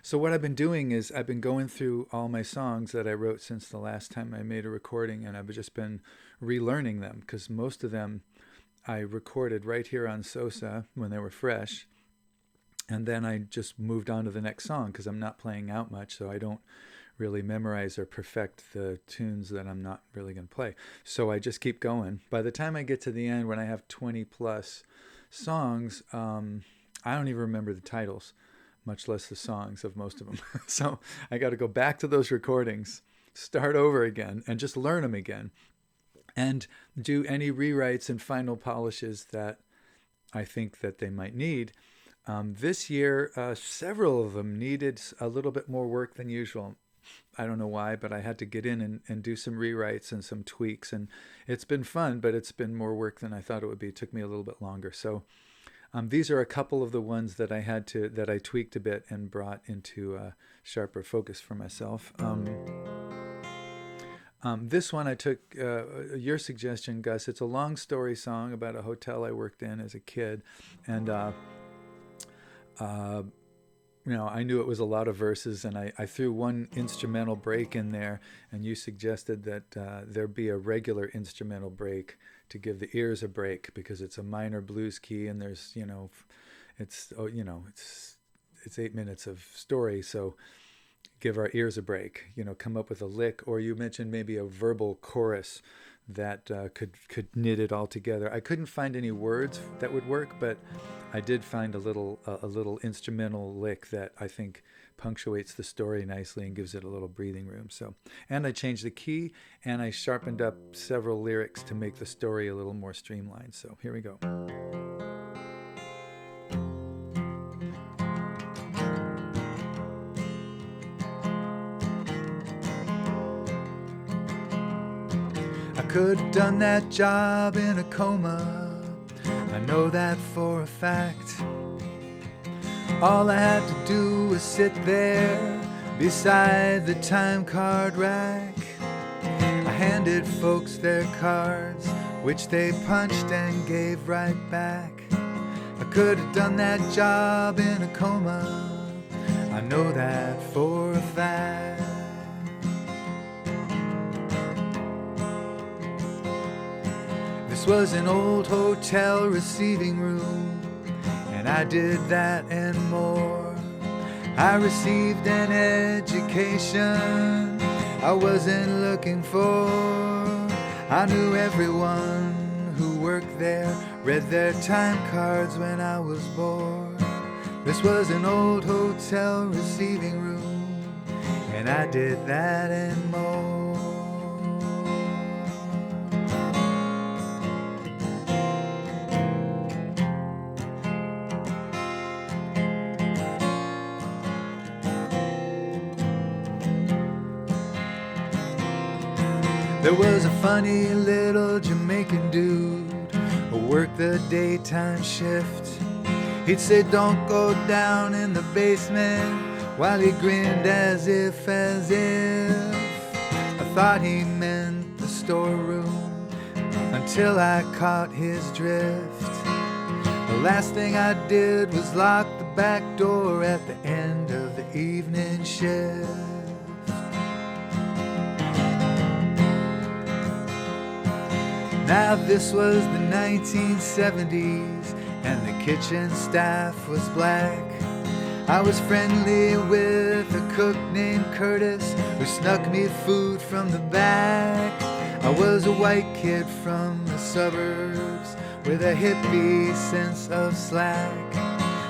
So what I've been doing is I've been going through all my songs that I wrote since the last time I made a recording, and I've just been relearning them because most of them I recorded right here on SOSA when they were fresh, and then I just moved on to the next song because I'm not playing out much, so I don't really memorize or perfect the tunes that I'm not really going to play. So I just keep going. By the time I get to the end, when I have 20 plus songs, I don't even remember the titles, much less the songs of most of them. So I got to go back to those recordings, start over again, and just learn them again, and do any rewrites and final polishes that I think that they might need. This year, several of them needed a little bit more work than usual. I don't know why, but I had to get in and do some rewrites and some tweaks, and it's been fun, but it's been more work than I thought it would be. It took me a little bit longer. So these are a couple of the ones that I tweaked a bit and brought into sharper focus for myself. This one I took your suggestion, Gus. It's a long story song about a hotel I worked in as a kid, and I knew it was a lot of verses, and I threw one instrumental break in there, and you suggested that there be a regular instrumental break to give the ears a break because it's a minor blues key, and there's it's 8 minutes of story, so give our ears a break. Come up with a lick, or you mentioned maybe a verbal chorus that could knit it all together. I couldn't find any words that would work, but I did find a little instrumental lick that I think punctuates the story nicely and gives it a little breathing room. So, and I changed the key and I sharpened up several lyrics to make the story a little more streamlined. So here we go. I could have done that job in a coma, I know that for a fact. All I had to do was sit there beside the time card rack. I handed folks their cards, which they punched and gave right back. I could have done that job in a coma, I know that for a fact. This was an old hotel receiving room, and I did that and more. I received an education I wasn't looking for. I knew everyone who worked there, read their time cards when I was bored. This was an old hotel receiving room, and I did that and more. There was a funny little Jamaican dude who worked the daytime shift. He'd say, "Don't go down in the basement," while he grinned as if I thought he meant the storeroom, until I caught his drift. The last thing I did was lock the back door at the end of the evening shift. Now this was the 1970s, and the kitchen staff was black. I was friendly with a cook named Curtis, who snuck me food from the back. I was a white kid from the suburbs with a hippie sense of slack.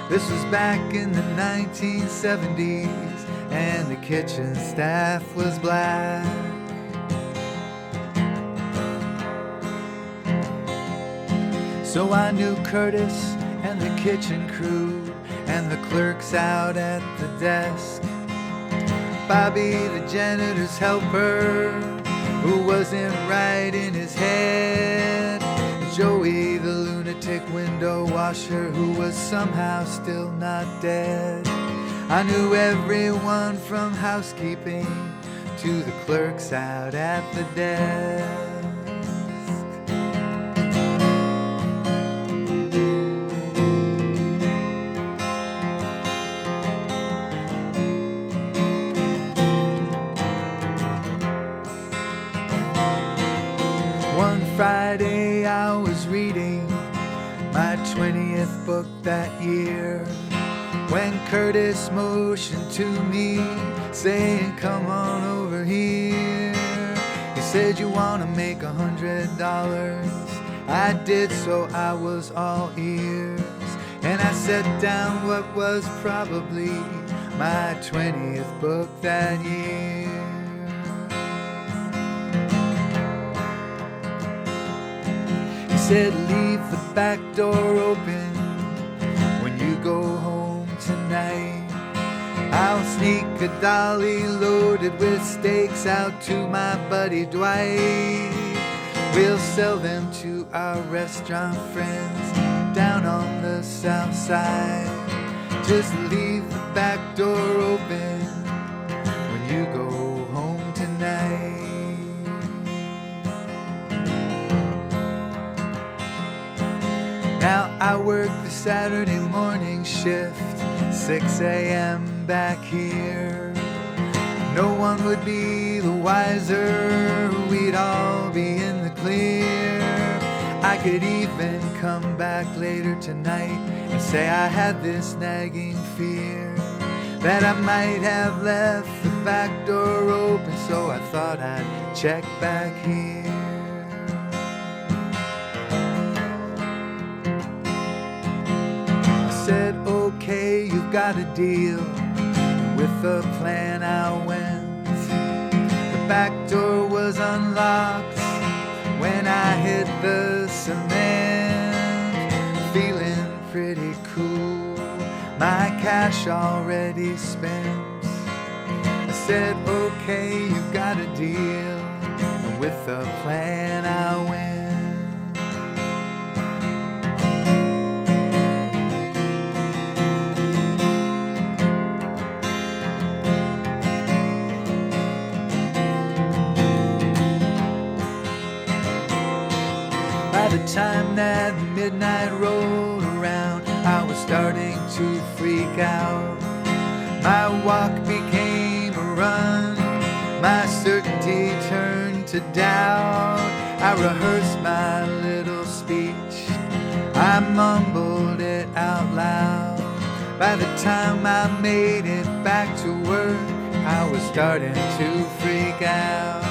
This was back in the 1970s, and the kitchen staff was black. So I knew Curtis and the kitchen crew and the clerks out at the desk. Bobby, the janitor's helper, who wasn't right in his head. Joey, the lunatic window washer, who was somehow still not dead. I knew everyone from housekeeping to the clerks out at the desk. Friday I was reading my 20th book that year, when Curtis motioned to me, saying, come on over here. He said, you want to make $100? I did, so I was all ears, and I set down what was probably my 20th book that year. He said, leave the back door open when you go home tonight. I'll sneak a dolly loaded with steaks out to my buddy Dwight. We'll sell them to our restaurant friends down on the south side. Just leave the back door open when you go home tonight. Now I work the Saturday morning shift, 6 a.m. back here. No one would be the wiser, we'd all be in the clear. I could even come back later tonight and say I had this nagging fear that I might have left the back door open, so I thought I'd check back here. I said, okay, you've got a deal. With the plan I went. The back door was unlocked when I hit the cement. Feeling pretty cool, my cash already spent. I said, okay, you've got a deal. And with the plan I went. By the time that midnight rolled around, I was starting to freak out. My walk became a run, my certainty turned to doubt. I rehearsed my little speech, I mumbled it out loud. By the time I made it back to work, I was starting to freak out.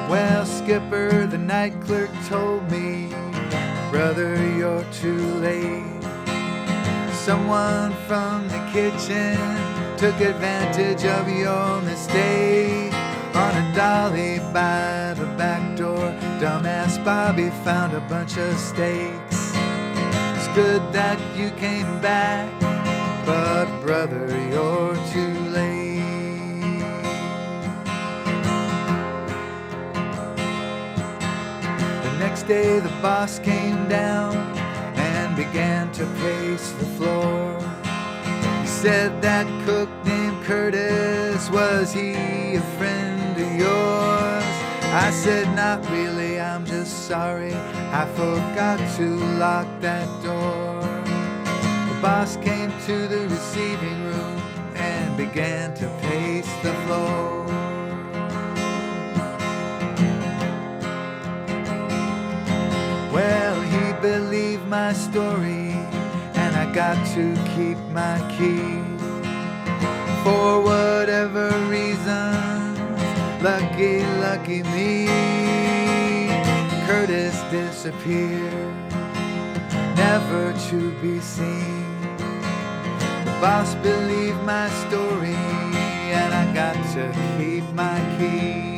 Well, Skipper, the night clerk told me, brother, you're too late. Someone from the kitchen took advantage of your mistake. On a dolly by the back door, dumbass Bobby found a bunch of steaks. It's good that you came back, but brother, you're too late. Next day the boss came down and began to pace the floor. He said, that cook named Curtis, was he a friend of yours? I said, not really, I'm just sorry, I forgot to lock that door. The boss came to the receiving room and began to pace the floor. Well, he believed my story, and I got to keep my key. For whatever reason, lucky, lucky me, Curtis disappeared, never to be seen. The boss believed my story, and I got to keep my key.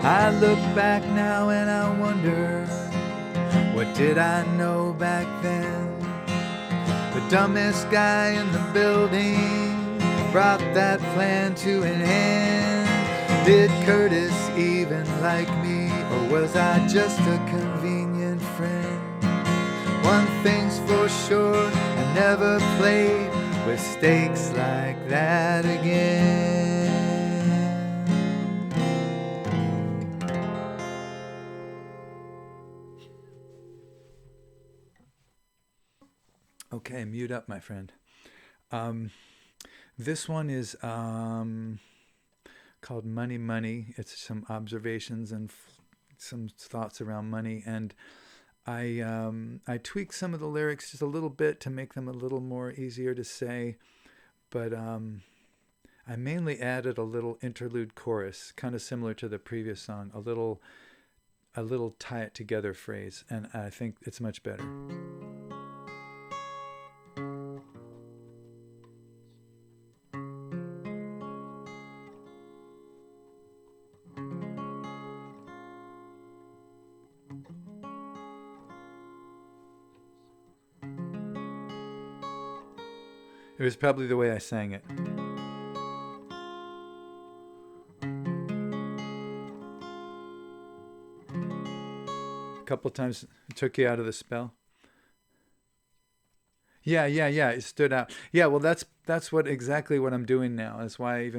I look back now and I wonder, what did I know back then? The dumbest guy in the building brought that plan to an end. Did Curtis even like me, or was I just a convenient friend? One thing's for sure, I never played with stakes like that again. Okay, mute up, my friend. This one is called Money Money. It's some observations and some thoughts around money, and I tweaked some of the lyrics just a little bit to make them a little more easier to say, but I mainly added a little interlude chorus, kind of similar to the previous song, a little tie it together phrase, and I think it's much better. It was probably the way I sang it. A couple times it took you out of the spell. Yeah. It stood out. Yeah, well, that's exactly what I'm doing now. That's why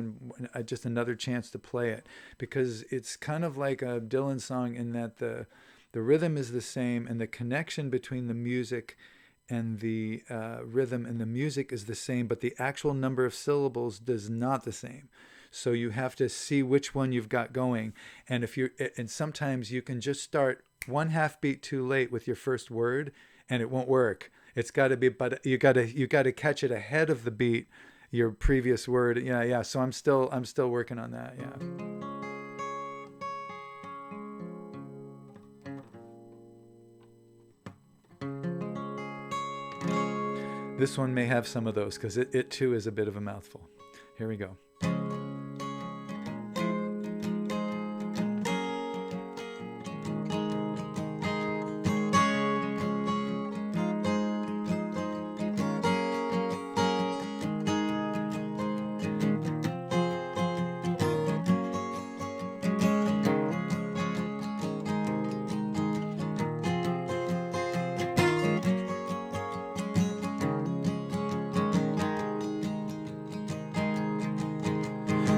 I just another chance to play it, because it's kind of like a Dylan song in that the rhythm is the same and the connection between the music and the rhythm and the music is the same, but the actual number of syllables is not the same. So you have to see which one you've got going, and sometimes you can just start one half beat too late with your first word, and it won't work. It's got to be, but you got to catch it ahead of the beat, your previous word. Yeah. So I'm still working on that. Yeah. This one may have some of those because it too is a bit of a mouthful. Here we go.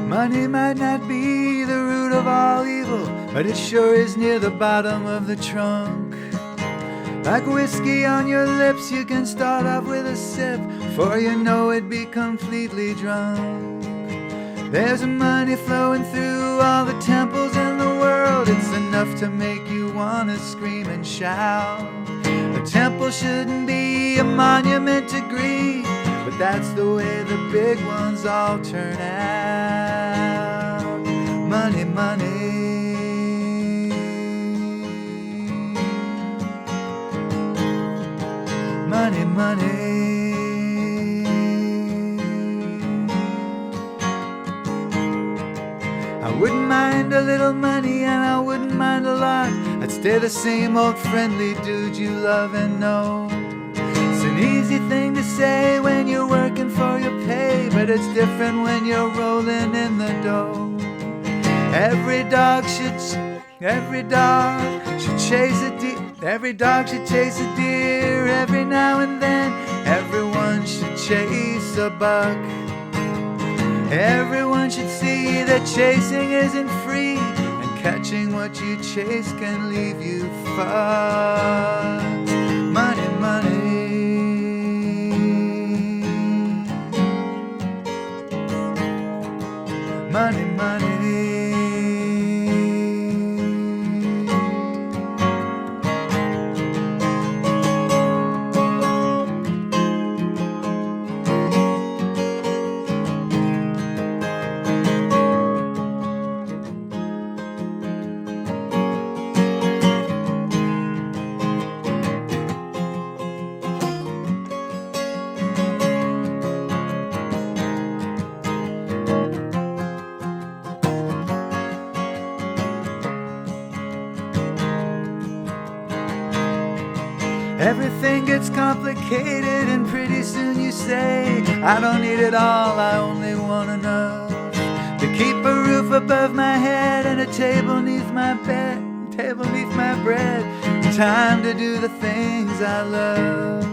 Money might not be the root of all evil, but it sure is near the bottom of the trunk. Like whiskey on your lips, you can start off with a sip, before you know it, be completely drunk. There's money flowing through all the temples in the world. It's enough to make you want to scream and shout. A temple shouldn't be a monument to greed, but that's the way the big ones all turn out. Money, money. Money, money. I wouldn't mind a little money and I wouldn't mind a lot. I'd stay the same old friendly dude you love and know. It's an easy thing to say when you're working for your pay, but it's different when you're rolling in the dough. Every dog should chase a deer. Every dog should chase a deer every now and then. Everyone should chase a buck. Everyone should see that chasing isn't free, and catching what you chase can leave you fucked. Money, money. Money, money. Everything gets complicated and pretty soon you say, I don't need it all, I only want enough to keep a roof above my head and a table beneath my bed, table beneath my bread, time to do the things I love.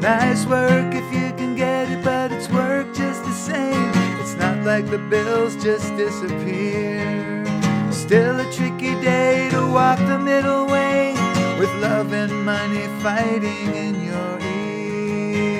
Nice work if you can get it, but it's work just the same. It's not like the bills just disappear. Still a tricky day to walk the middle way, with love and money fighting in your ear.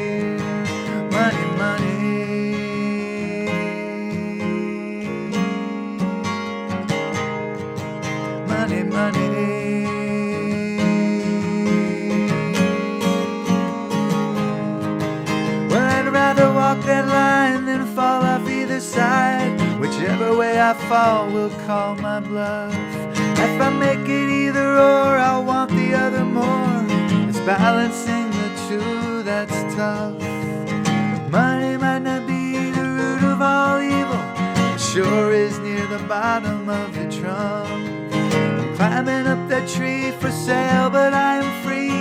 other side. Whichever way I fall will call my bluff. If I make it either or, I'll want the other more. It's balancing the two that's tough. Money might not be the root of all evil, it sure is near the bottom of the trunk. Climbing up that tree for sale, but I am free.